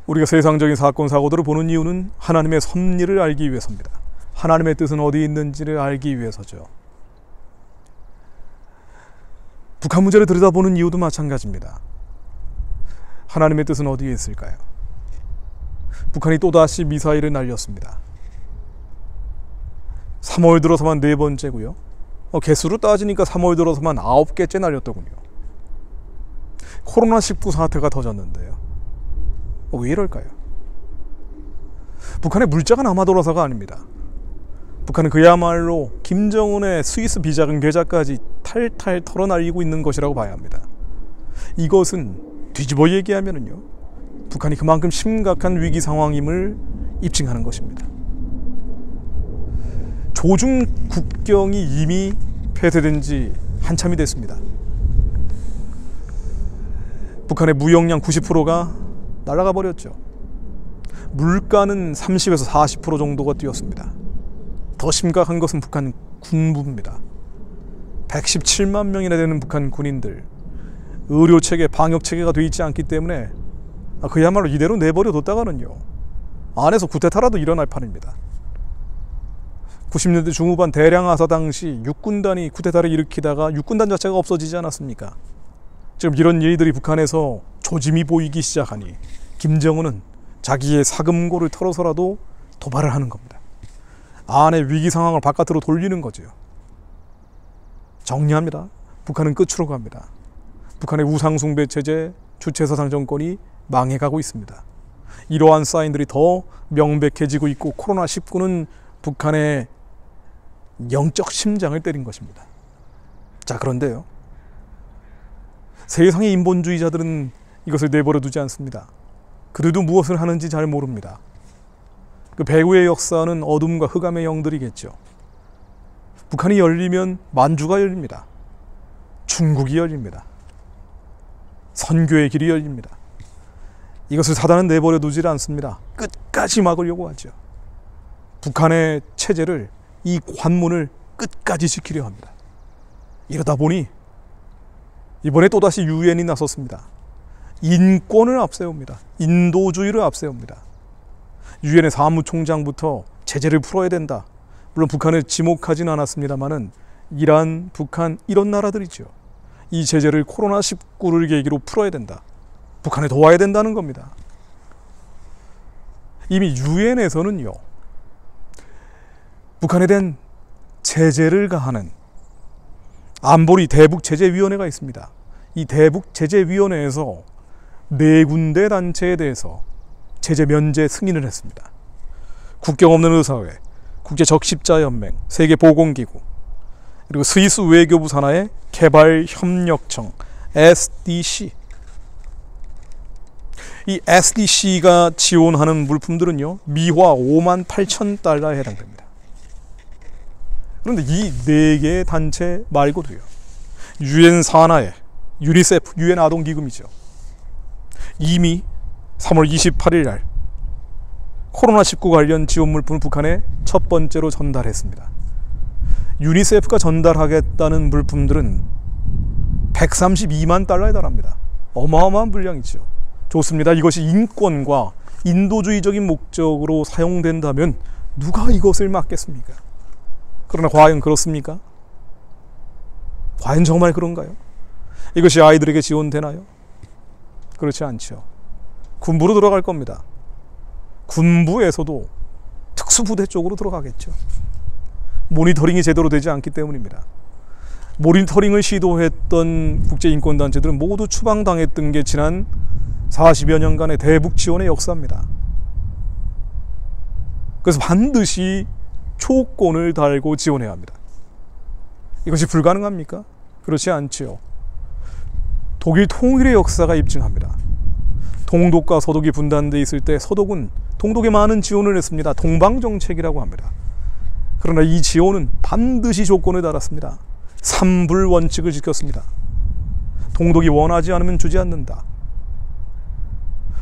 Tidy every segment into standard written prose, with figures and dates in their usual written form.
우리가 세상적인 사건, 사고들을 보는 이유는 하나님의 섭리를 알기 위해서입니다. 하나님의 뜻은 어디 있는지를 알기 위해서죠. 북한 문제를 들여다보는 이유도 마찬가지입니다. 하나님의 뜻은 어디에 있을까요? 북한이 또다시 미사일을 날렸습니다. 3월 들어서만 4번째고요. 개수로 따지니까 3월 들어서만 9개째 날렸더군요. 코로나19 사태가 터졌는데요. 왜 이럴까요? 북한의 물자가 남아 돌아서가 아닙니다. 북한은 그야말로 김정은의 스위스 비자금 계좌까지 탈탈 털어날리고 있는 것이라고 봐야 합니다. 이것은 뒤집어 얘기하면은요, 북한이 그만큼 심각한 위기 상황임을 입증하는 것입니다. 조중 국경이 이미 폐쇄된 지 한참이 됐습니다. 북한의 무역량 90%가 날아가 버렸죠. 물가는 30에서 40% 정도가 뛰었습니다. 더 심각한 것은 북한 군부입니다. 117만 명이나 되는 북한 군인들, 의료체계, 방역체계가 돼 있지 않기 때문에 그야말로 이대로 내버려 뒀다가는요, 안에서 쿠데타라도 일어날 판입니다. 90년대 중후반 대량하사 당시 육군단이 쿠데타를 일으키다가 육군단 자체가 없어지지 않았습니까? 지금 이런 일들이 북한에서 조짐이 보이기 시작하니 김정은은 자기의 사금고를 털어서라도 도발을 하는 겁니다. 안의 위기 상황을 바깥으로 돌리는 거죠. 정리합니다. 북한은 끝으로 갑니다. 북한의 우상숭배 체제, 주체사상 정권이 망해가고 있습니다. 이러한 사인들이 더 명백해지고 있고, 코로나19는 북한의 영적 심장을 때린 것입니다. 자, 그런데요, 세상의 인본주의자들은 이것을 내버려 두지 않습니다. 그래도 무엇을 하는지 잘 모릅니다. 그 배후의 역사는 어둠과 흑암의 영들이겠죠. 북한이 열리면 만주가 열립니다. 중국이 열립니다. 선교의 길이 열립니다. 이것을 사단은 내버려 두질 않습니다. 끝까지 막으려고 하죠. 북한의 체제를, 이 관문을 끝까지 지키려 합니다. 이러다 보니 이번에 또다시 유엔이 나섰습니다. 인권을 앞세웁니다. 인도주의를 앞세웁니다. 유엔의 사무총장부터 제재를 풀어야 된다. 물론 북한을 지목하진 않았습니다만은 이란, 북한 이런 나라들이죠. 이 제재를 코로나19를 계기로 풀어야 된다. 북한에 도와야 된다는 겁니다. 이미 유엔에서는요, 북한에 대한 제재를 가하는 안보리 대북제재위원회가 있습니다. 이 대북제재위원회에서 4군데 단체에 대해서 제재 면제 승인을 했습니다. 국경 없는 의사회, 국제적십자연맹, 세계보건기구, 그리고 스위스 외교부 산하의 개발협력청 SDC. 이 SDC가 지원하는 물품들은요, 미화 58,000달러에 해당됩니다. 그런데 이 4개의 단체 말고도요, 유엔 산하의 유니세프, 유엔 아동기금이죠, 이미 3월 28일 날 코로나19 관련 지원 물품을 북한에 첫 번째로 전달했습니다. 유니세프가 전달하겠다는 물품들은 132만 달러에 달합니다. 어마어마한 분량이죠. 좋습니다. 이것이 인권과 인도주의적인 목적으로 사용된다면 누가 이것을 막겠습니까? 그러나 과연 그렇습니까? 과연 정말 그런가요? 이것이 아이들에게 지원되나요? 그렇지 않죠. 군부로 들어갈 겁니다. 군부에서도 특수부대 쪽으로 들어가겠죠. 모니터링이 제대로 되지 않기 때문입니다. 모니터링을 시도했던 국제인권단체들은 모두 추방당했던 게 지난 40여 년간의 대북 지원의 역사입니다. 그래서 반드시 조건을 달고 지원해야 합니다. 이것이 불가능합니까? 그렇지 않지요. 독일 통일의 역사가 입증합니다. 동독과 서독이 분단돼 있을 때 서독은 동독에 많은 지원을 했습니다. 동방정책이라고 합니다. 그러나 이 지원은 반드시 조건을 달았습니다. 3불 원칙을 지켰습니다. 동독이 원하지 않으면 주지 않는다.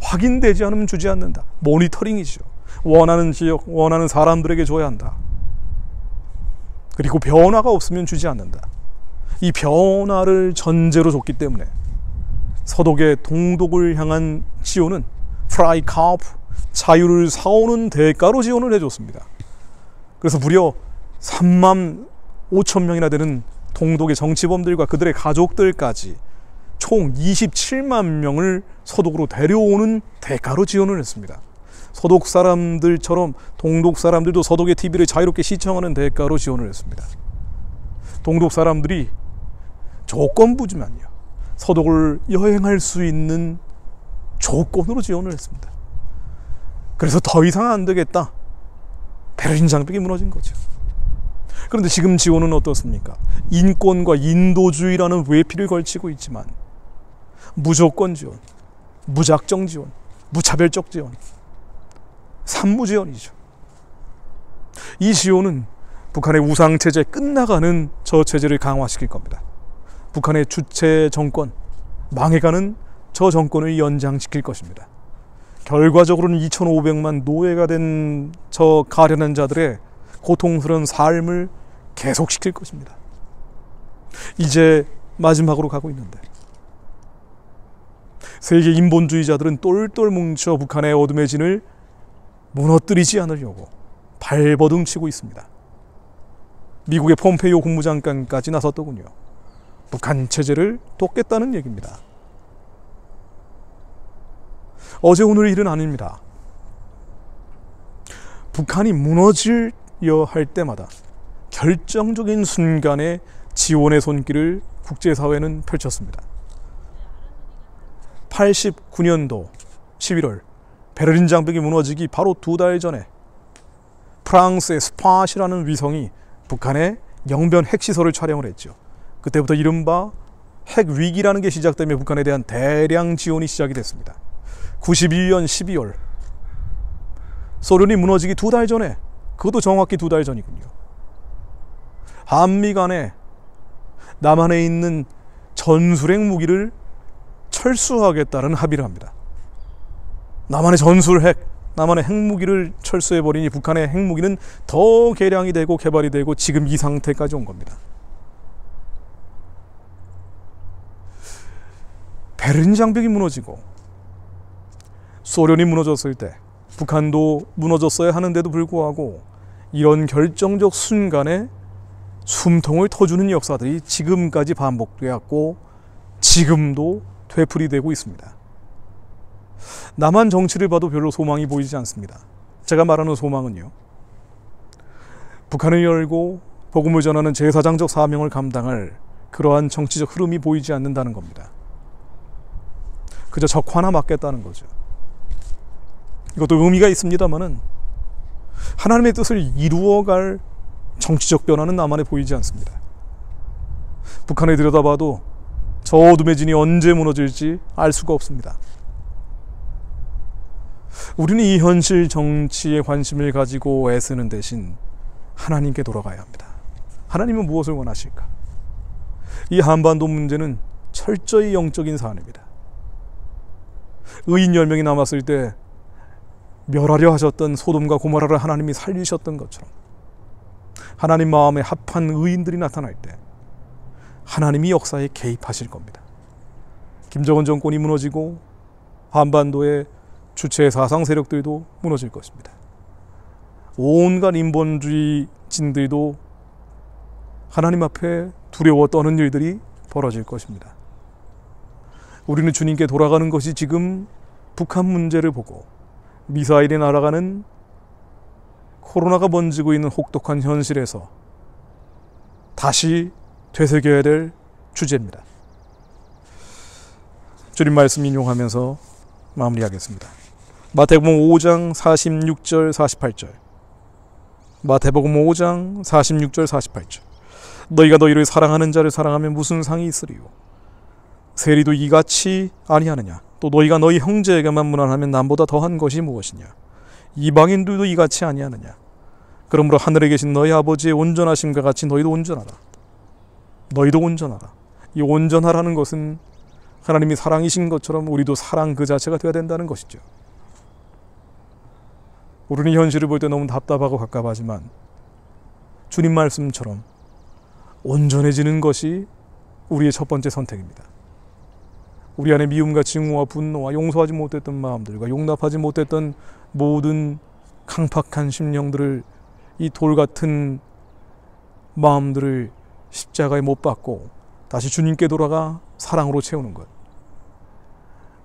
확인되지 않으면 주지 않는다. 모니터링이죠. 원하는 지역, 원하는 사람들에게 줘야 한다. 그리고 변화가 없으면 주지 않는다. 이 변화를 전제로 줬기 때문에 서독의 동독을 향한 지원은 프라이카프, 자유를 사오는 대가로 지원을 해줬습니다. 그래서 무려 3만 5천 명이나 되는 동독의 정치범들과 그들의 가족들까지 총 27만 명을 서독으로 데려오는 대가로 지원을 했습니다. 서독 사람들처럼 동독 사람들도 서독의 TV를 자유롭게 시청하는 대가로 지원을 했습니다. 동독 사람들이 조건부지만요, 서독을 여행할 수 있는 조건으로 지원을 했습니다. 그래서 더 이상 안 되겠다, 베를린 장벽이 무너진 거죠. 그런데 지금 지원은 어떻습니까? 인권과 인도주의라는 외피를 걸치고 있지만 무조건 지원, 무작정 지원, 무차별적 지원, 산무 지원이죠. 이 지원은 북한의 우상체제, 끝나가는 저 체제를 강화시킬 겁니다. 북한의 주체 정권, 망해가는 저 정권을 연장시킬 것입니다. 결과적으로는 2,500만 노예가 된 저 가련한 자들의 고통스러운 삶을 계속시킬 것입니다. 이제 마지막으로 가고 있는데 세계 인본주의자들은 똘똘 뭉쳐 북한의 어둠의 진을 무너뜨리지 않으려고 발버둥치고 있습니다. 미국의 폼페이오 국무장관까지 나섰더군요. 북한 체제를 돕겠다는 얘기입니다. 어제 오늘 일은 아닙니다. 북한이 무너지려 할 때마다 결정적인 순간에 지원의 손길을 국제사회는 펼쳤습니다. 89년도 11월 베를린 장벽이 무너지기 바로 2달 전에 프랑스의 스팟이라는 위성이 북한의 영변 핵시설을 촬영을 했죠. 그때부터 이른바 핵위기라는 게 시작되며 북한에 대한 대량 지원이 시작이 됐습니다. 91년 12월 소련이 무너지기 2달 전에, 그것도 정확히 2달 전이군요, 한미 간에 남한에 있는 전술핵 무기를 철수하겠다는 합의를 합니다. 남한의 전술핵, 남한의 핵무기를 철수해버리니 북한의 핵무기는 더 개량이 되고 개발이 되고 지금 이 상태까지 온 겁니다. 베를린 장벽이 무너지고 소련이 무너졌을 때 북한도 무너졌어야 하는데도 불구하고 이런 결정적 순간에 숨통을 터주는 역사들이 지금까지 반복되었고 지금도 되풀이되고 있습니다. 남한 정치를 봐도 별로 소망이 보이지 않습니다. 제가 말하는 소망은요, 북한을 열고 복음을 전하는 제사장적 사명을 감당할 그러한 정치적 흐름이 보이지 않는다는 겁니다. 그저 적화나 맞겠다는 거죠. 이것도 의미가 있습니다만은 하나님의 뜻을 이루어갈 정치적 변화는 남한에 보이지 않습니다. 북한을 들여다봐도 저 어둠의 진이 언제 무너질지 알 수가 없습니다. 우리는 이 현실 정치에 관심을 가지고 애쓰는 대신 하나님께 돌아가야 합니다. 하나님은 무엇을 원하실까? 이 한반도 문제는 철저히 영적인 사안입니다. 의인 10명이 남았을 때 멸하려 하셨던 소돔과 고모라를 하나님이 살리셨던 것처럼 하나님 마음에 합한 의인들이 나타날 때 하나님이 역사에 개입하실 겁니다. 김정은 정권이 무너지고 한반도의 주체 사상 세력들도 무너질 것입니다. 온갖 인본주의진들도 하나님 앞에 두려워 떠는 일들이 벌어질 것입니다. 우리는 주님께 돌아가는 것이 지금 북한 문제를 보고 미사일이 날아가는 코로나가 번지고 있는 혹독한 현실에서 다시 되새겨야 될 주제입니다. 주님 말씀 인용하면서 마무리하겠습니다. 마태복음 5장 46절 48절. 마태복음 5장 46절 48절. 너희가 너희를 사랑하는 자를 사랑하면 무슨 상이 있으리요? 세리도 이같이 아니하느냐? 또 너희가 너희 형제에게만 무난하면 남보다 더한 것이 무엇이냐? 이방인들도 이같이 아니하느냐? 그러므로 하늘에 계신 너희 아버지의 온전하심과 같이 너희도 온전하라. 너희도 온전하라. 이 온전하라는 것은 하나님이 사랑이신 것처럼 우리도 사랑 그 자체가 되어야 된다는 것이죠. 우리는 현실을 볼 때 너무 답답하고 갑갑하지만 주님 말씀처럼 온전해지는 것이 우리의 첫 번째 선택입니다. 우리 안에 미움과 증오와 분노와 용서하지 못했던 마음들과 용납하지 못했던 모든 강팍한 심령들을, 이 돌 같은 마음들을 십자가에 못 박고 다시 주님께 돌아가 사랑으로 채우는 것.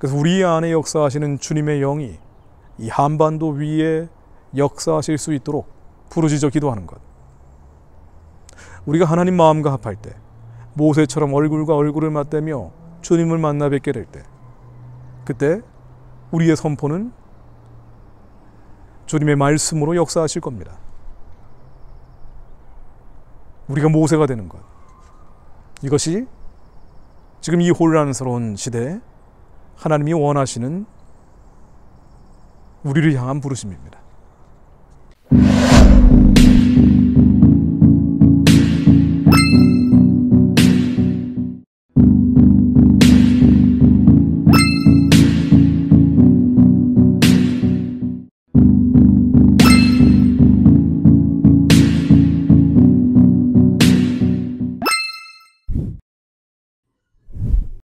그래서 우리 안에 역사하시는 주님의 영이 이 한반도 위에 역사하실 수 있도록 부르짖어 기도하는 것. 우리가 하나님 마음과 합할 때, 모세처럼 얼굴과 얼굴을 맞대며 주님을 만나 뵙게 될 때, 그때 우리의 선포는 주님의 말씀으로 역사하실 겁니다. 우리가 모세가 되는 것. 이것이 지금 이 혼란스러운 시대에 하나님이 원하시는 우리를 향한 부르심입니다.